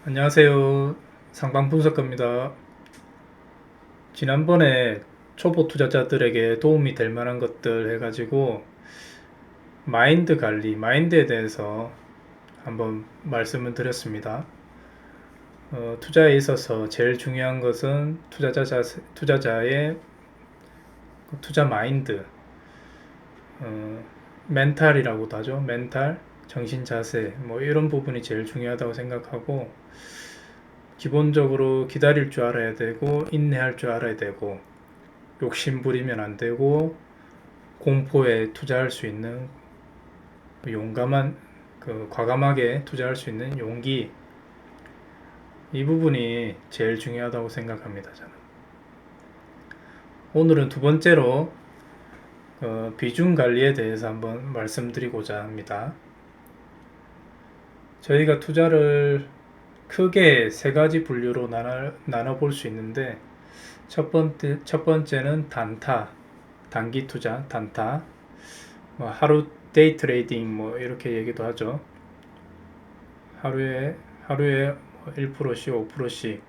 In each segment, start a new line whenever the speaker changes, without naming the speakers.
안녕하세요. 상방분석가입니다. 지난번에 초보 투자자들에게 도움이 될 만한 것들 해가지고 마인드 관리, 마인드에 대해서 한번 말씀을 드렸습니다. 투자에 있어서 제일 중요한 것은 투자자의 투자 마인드, 어, 멘탈이라고도 하죠. 멘탈, 정신 자세, 뭐 이런 부분이 제일 중요하다고 생각하고 기본적으로 기다릴 줄 알아야 되고 인내할 줄 알아야 되고 욕심 부리면 안 되고 공포에 투자할 수 있는 용감한 과감하게 투자할 수 있는 용기, 이 부분이 제일 중요하다고 생각합니다. 저는 오늘은 두 번째로 비중 관리에 대해서 한번 말씀드리고자 합니다. 저희가 투자를 크게 세 가지 분류로 나눠 볼 수 있는데 첫 번째는 단타, 단기 투자, 단타, 뭐 하루 데이 트레이딩 뭐 이렇게 얘기도 하죠. 하루에 1%씩 5%씩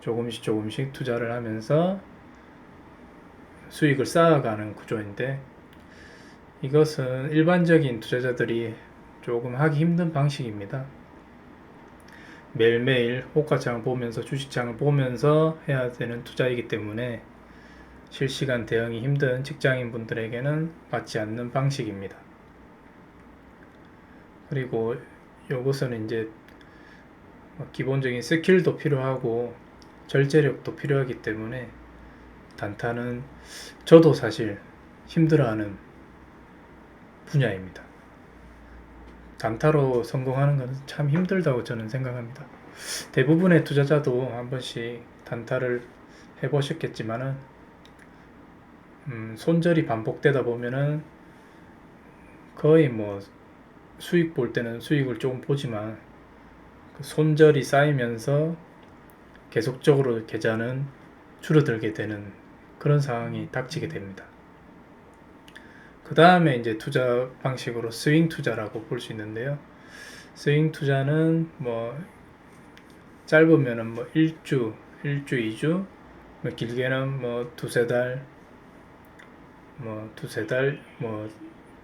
조금씩 투자를 하면서 수익을 쌓아가는 구조인데, 이것은 일반적인 투자자들이 조금 하기 힘든 방식입니다. 매일매일 호가창을 보면서 주식창을 보면서 해야 되는 투자이기 때문에 실시간 대응이 힘든 직장인 분들에게는 맞지 않는 방식입니다. 그리고 이것은 이제 기본적인 스킬도 필요하고 절제력도 필요하기 때문에 단타는 저도 사실 힘들어하는 분야입니다. 단타로 성공하는 것은 참 힘들다고 저는 생각합니다. 대부분의 투자자도 한 번씩 단타를 해보셨겠지만은 손절이 반복되다 보면은 거의 뭐 수익 볼 때는 수익을 조금 보지만 그 손절이 쌓이면서 계속적으로 계좌는 줄어들게 되는 그런 상황이 닥치게 됩니다. 그 다음에 이제 투자 방식으로 스윙 투자라고 볼 수 있는데요. 스윙 투자는 뭐 짧으면은 뭐 1주, 2주, 뭐 길게는 뭐 두세 달, 뭐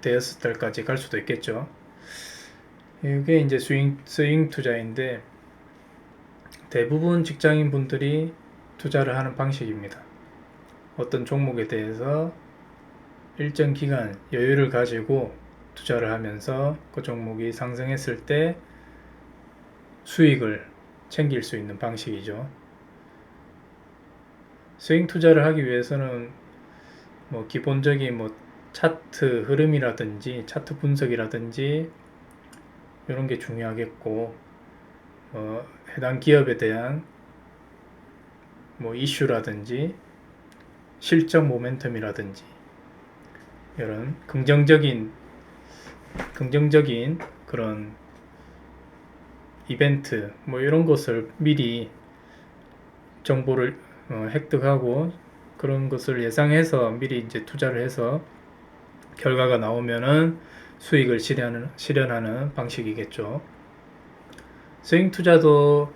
대여섯 달까지 갈 수도 있겠죠. 이게 이제 스윙 투자인데 대부분 직장인 분들이 투자를 하는 방식입니다. 어떤 종목에 대해서 일정 기간 여유를 가지고 투자를 하면서 그 종목이 상승했을 때 수익을 챙길 수 있는 방식이죠. 스윙 투자를 하기 위해서는 뭐 기본적인 뭐 차트 흐름이라든지 차트 분석이라든지 이런 게 중요하겠고, 해당 기업에 대한 뭐 이슈라든지 실적 모멘텀이라든지 이런 긍정적인 그런 이벤트 뭐 이런 것을 미리 정보를 획득하고 그런 것을 예상해서 미리 이제 투자를 해서 결과가 나오면은 수익을 실현하는 방식이겠죠. 스윙 투자도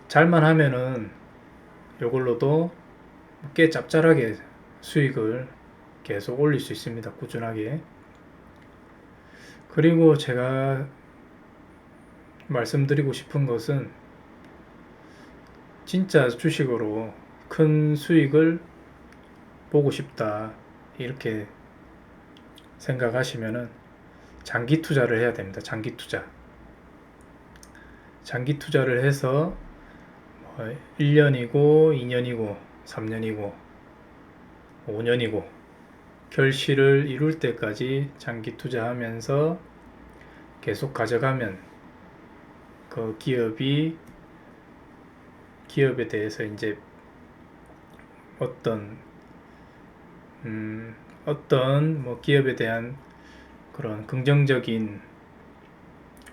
잘만 하면은 이걸로도 꽤 짭짤하게 수익을 계속 올릴 수 있습니다. 꾸준하게. 그리고 제가 말씀드리고 싶은 것은 진짜 주식으로 큰 수익을 보고 싶다 이렇게 생각하시면은 장기 투자를 해야 됩니다. 장기 투자를 해서 1년이고 2년이고 3년이고 5년이고 결실을 이룰 때까지 장기 투자하면서 계속 가져가면 그 기업에 대해서 이제 어떤 뭐 기업에 대한 그런 긍정적인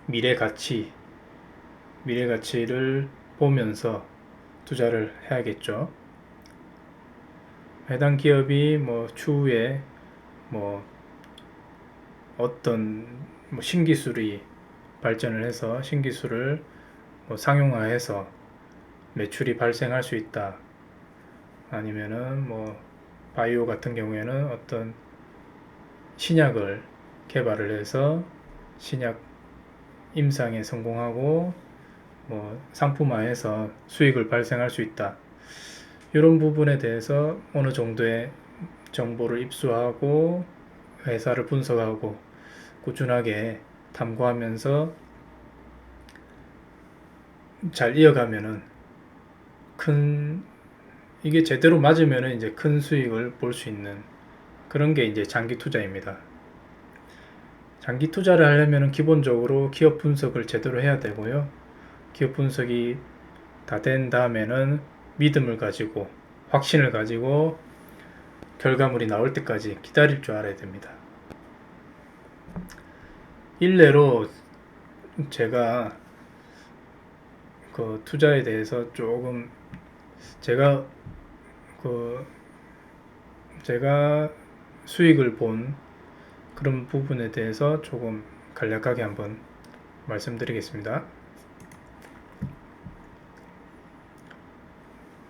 미래 가치를 보면서 투자를 해야겠죠. 해당 기업이 뭐 추후에 뭐 어떤 뭐 신기술이 발전을 해서 신기술을 뭐 상용화해서 매출이 발생할 수 있다. 아니면은 뭐 바이오 같은 경우에는 어떤 신약을 개발을 해서 신약 임상에 성공하고 뭐 상품화해서 수익을 발생할 수 있다. 이런 부분에 대해서 어느 정도의 정보를 입수하고 회사를 분석하고 꾸준하게 탐구하면서 잘 이어가면은 이게 제대로 맞으면은 이제 큰 수익을 볼 수 있는 그런 게 이제 장기 투자입니다. 장기 투자를 하려면은 기본적으로 기업 분석을 제대로 해야 되고요. 기업 분석이 다 된 다음에는 믿음을 가지고 확신을 가지고 결과물이 나올 때까지 기다릴 줄 알아야 됩니다. 일례로 제가 그 투자에 대해서 조금 제가 그 제가 수익을 본 그런 부분에 대해서 조금 간략하게 한번 말씀드리겠습니다.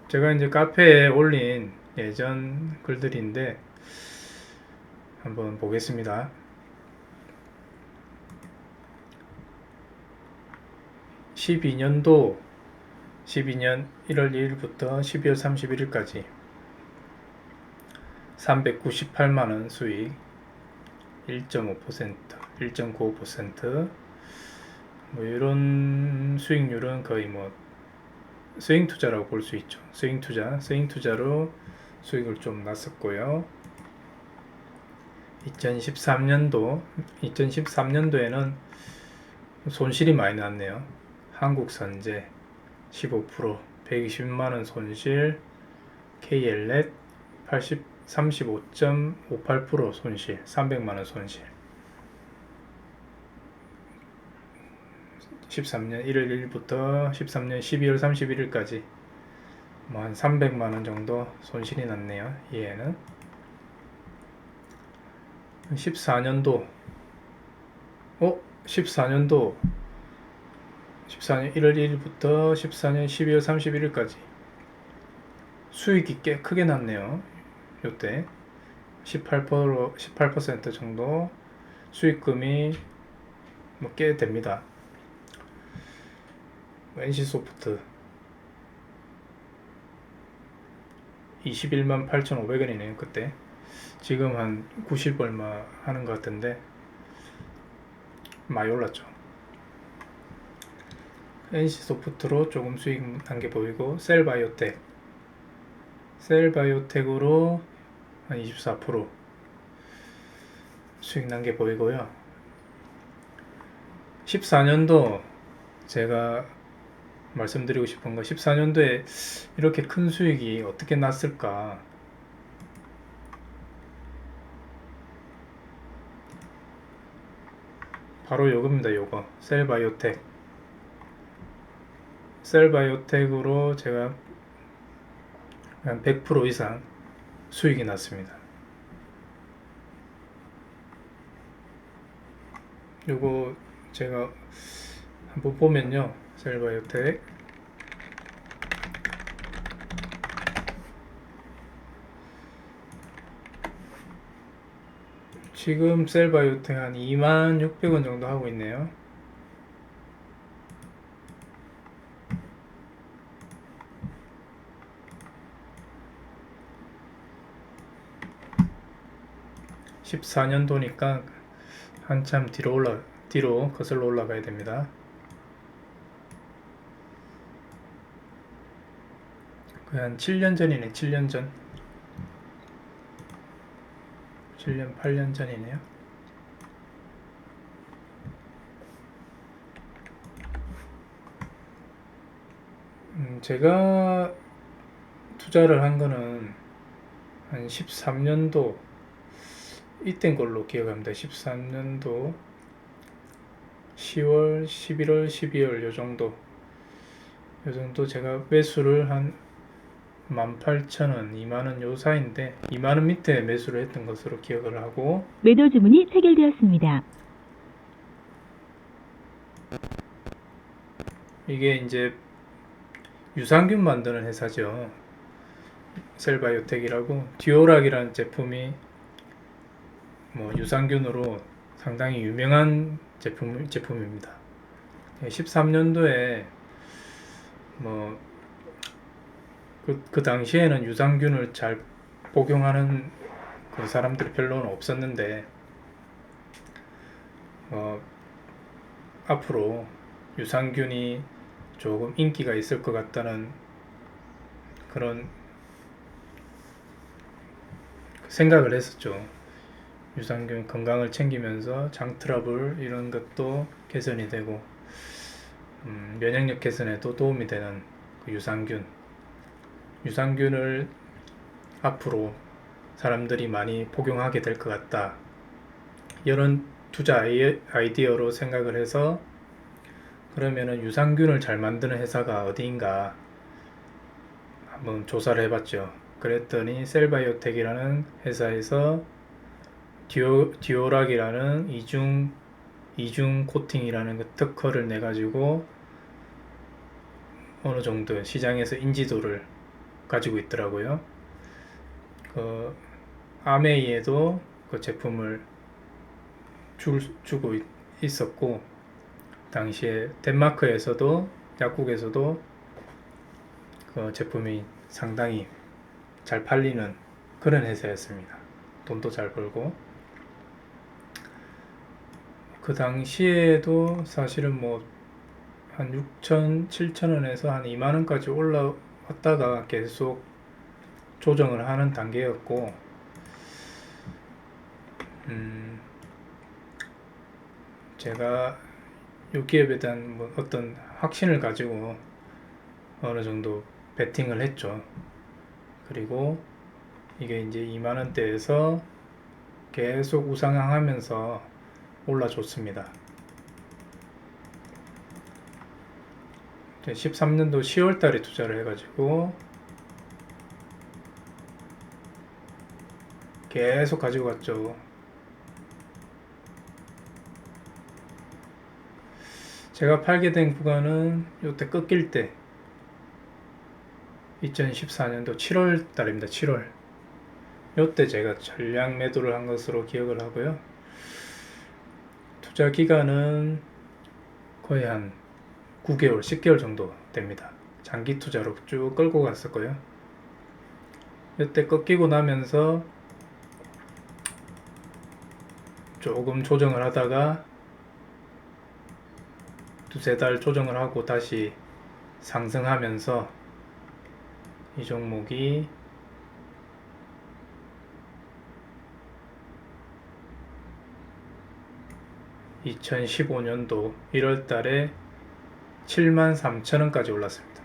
제가 이제 카페에 올린 예전 글들인데 한번 보겠습니다. 12년 1월 2일부터 12월 31일까지 398만원 수익 1.5%, 1.95%, 뭐 이런 수익률은 거의 뭐 스윙 투자라고 볼 수 있죠. 스윙 투자로 수익을 좀 났었고요. 2013년도에는 손실이 많이 났네요. 한국선제 15%, 120만원 손실, KLnet 35.58% 손실, 300만원 손실. 13년 1월 1일부터 13년 12월 31일까지 뭐 한 300만원 정도 손실이 났네요. 얘는 14년도 14년 1월 1일부터 14년 12월 31일까지 수익이 꽤 크게 났네요. 요때 18% 정도 수익금이 뭐 꽤 됩니다. NC소프트 21만 8,500원이네요. 그때 지금 한 90 얼마 하는 것 같은데 많이 올랐죠. NC소프트로 조금 수익 난 게 보이고 셀바이오텍으로 한 24% 수익 난 게 보이고요. 14년도 제가 말씀드리고 싶은 거 14년도에 이렇게 큰 수익이 어떻게 났을까? 바로 요겁니다. 요거 셀바이오텍으로 제가 한 100% 이상 수익이 났습니다. 요거 제가 한번 보면요, 셀바이오텍 지금 셀바이오텍 한 26,000원 정도 하고 있네요. (14년도니까) 한참 뒤로 거슬러 올라가야 됩니다. 한 7년 전이네. 7년 8년 전이네요. 제가 투자를 한 거는 한 13년도 이땐 걸로 기억합니다. 13년도 10월, 11월, 12월 요 정도 제가 매수를 한 18,000원, 2만원 요 사이인데 2만원 밑에 매수를 했던 것으로 기억을 하고
매도 주문이 체결되었습니다.
이게 이제 유산균 만드는 회사죠. 셀바이오텍이라고. 듀오락이라는 제품이 뭐 유산균으로 상당히 유명한 제품입니다. 13년도에 뭐 그 당시에는 유산균을 잘 복용하는 그 사람들이 별로는 없었는데 앞으로 유산균이 조금 인기가 있을 것 같다는 그런 생각을 했었죠. 유산균 건강을 챙기면서 장 트러블 이런 것도 개선이 되고 면역력 개선에도 도움이 되는 그 유산균을 앞으로 사람들이 많이 복용하게 될 것 같다. 이런 투자 아이디어로 생각을 해서 그러면은 유산균을 잘 만드는 회사가 어디인가 한번 조사를 해봤죠. 그랬더니 셀바이오텍이라는 회사에서 듀오락이라는 이중 코팅이라는 그 특허를 내 가지고 어느 정도 시장에서 인지도를 가지고 있더라고요. 그 아메이에도 그 제품을 주고 있었고, 당시에 덴마크에서도 약국에서도 그 제품이 상당히 잘 팔리는 그런 회사였습니다. 돈도 잘 벌고. 그 당시에도 사실은 뭐 한 6천, 7천 원에서 한 2만 원까지 올라왔다가 계속 조정을 하는 단계였고, 제가 이 기업에 대한 뭐 어떤 확신을 가지고 어느 정도 베팅을 했죠. 그리고 이게 이제 2만 원대에서 계속 우상향하면서 올라줬습니다. 13년도 10월 달에 투자를 해가지고 계속 가지고 갔죠. 제가 팔게 된 구간은 이때 꺾일 때 2014년도 7월 달입니다. 7월. 이때 제가 전량 매도를 한 것으로 기억을 하고요. 투자 기간은 거의 한 9개월, 10개월 정도 됩니다. 장기 투자로 쭉 끌고 갔었고요. 이때 꺾이고 나면서 조금 조정을 하다가 두세 달 조정을 하고 다시 상승하면서 이 종목이 2015년도 1월 달에 73,000원까지 올랐습니다.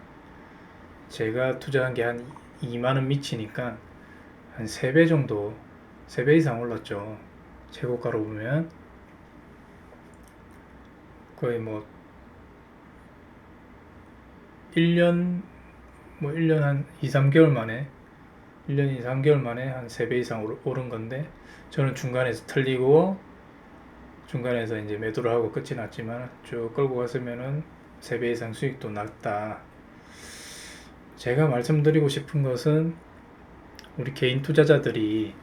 제가 투자한 게 한 2만원 미치니까 한 3배 정도, 3배 이상 올랐죠. 최고가로 보면 거의 뭐 1년 한 2, 3개월 만에 1년 2, 3개월 만에 한 3배 이상 오른 건데, 저는 중간에서 틀리고 중간에서 이제 매도를 하고 끝이 났지만 쭉 끌고 갔으면은 3배 이상 수익도 났다. 제가 말씀드리고 싶은 것은 우리 개인 투자자들이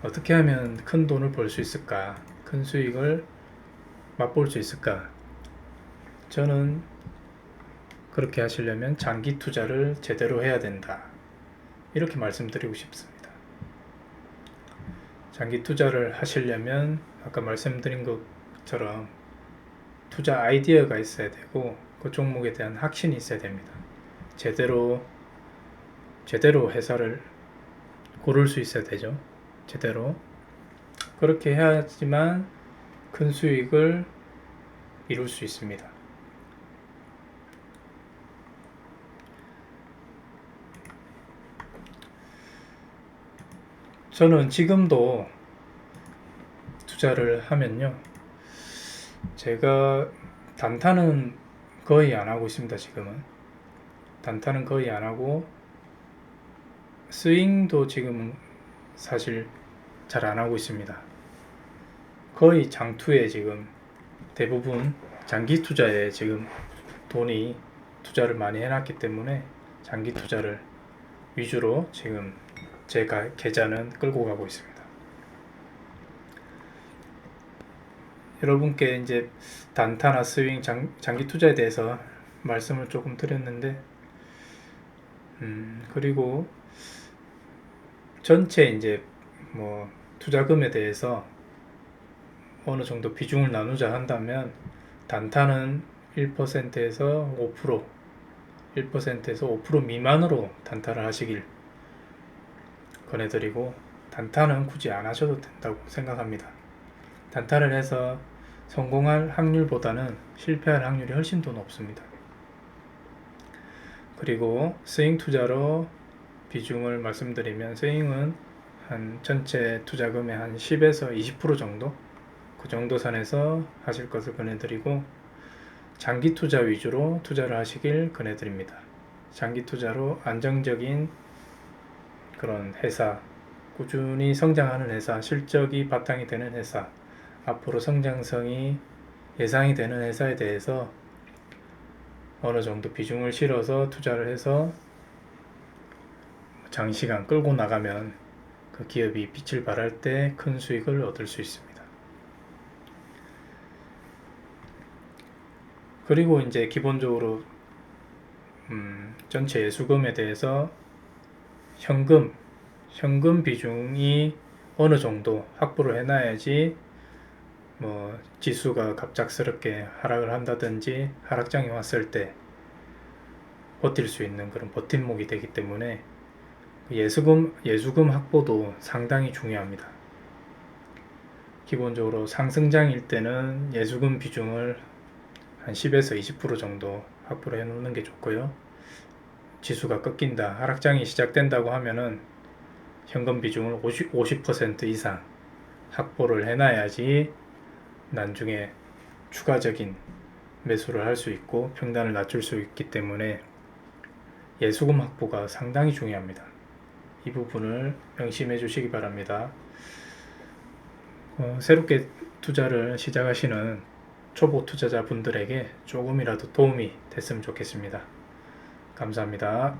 어떻게 하면 큰 돈을 벌 수 있을까? 큰 수익을 맛볼 수 있을까? 저는 그렇게 하시려면 장기 투자를 제대로 해야 된다. 이렇게 말씀드리고 싶습니다. 장기 투자를 하시려면 아까 말씀드린 것처럼 투자 아이디어가 있어야 되고 그 종목에 대한 확신이 있어야 됩니다. 제대로 회사를 고를 수 있어야 되죠. 제대로. 그렇게 해야지만 큰 수익을 이룰 수 있습니다. 저는 지금도 투자를 하면요, 제가 단타는 거의 안 하고 있습니다. 지금은 단타는 거의 안 하고 스윙도 지금은 사실 잘 안 하고 있습니다. 거의 장투에 지금 대부분 장기 투자에 지금 돈이 투자를 많이 해놨기 때문에 장기 투자를 위주로 지금 제 계좌는 끌고 가고 있습니다. 여러분께 이제 단타나 스윙 장기 투자에 대해서 말씀을 조금 드렸는데, 그리고 전체 이제 뭐 투자금에 대해서 어느 정도 비중을 나누자 한다면 단타는 1%에서 5%, 1%에서 5% 미만으로 단타를 하시길 권해드리고, 단타는 굳이 안 하셔도 된다고 생각합니다. 단타를 해서 성공할 확률보다는 실패할 확률이 훨씬 더 높습니다. 그리고 스윙 투자로 비중을 말씀드리면, 스윙은 한 전체 투자금의 한 10에서 20% 정도, 그 정도 선에서 하실 것을 권해드리고, 장기 투자 위주로 투자를 하시길 권해드립니다. 장기 투자로 안정적인 그런 회사, 꾸준히 성장하는 회사, 실적이 바탕이 되는 회사, 앞으로 성장성이 예상이 되는 회사에 대해서 어느 정도 비중을 실어서 투자를 해서 장시간 끌고 나가면 그 기업이 빛을 발할 때 큰 수익을 얻을 수 있습니다. 그리고 이제 기본적으로 전체 예수금에 대해서 현금 비중이 어느 정도 확보를 해놔야지 뭐 지수가 갑작스럽게 하락을 한다든지 하락장이 왔을 때 버틸 수 있는 그런 버팀목이 되기 때문에 예수금 확보도 상당히 중요합니다. 기본적으로 상승장일 때는 예수금 비중을 한 10에서 20% 정도 확보를 해 놓는 게 좋고요. 지수가 꺾인다, 하락장이 시작된다고 하면은 현금 비중을 50% 이상 확보를 해놔야지 나중에 추가적인 매수를 할 수 있고 평단을 낮출 수 있기 때문에 예수금 확보가 상당히 중요합니다. 이 부분을 명심해 주시기 바랍니다. 새롭게 투자를 시작하시는 초보 투자자분들에게 조금이라도 도움이 됐으면 좋겠습니다. 감사합니다.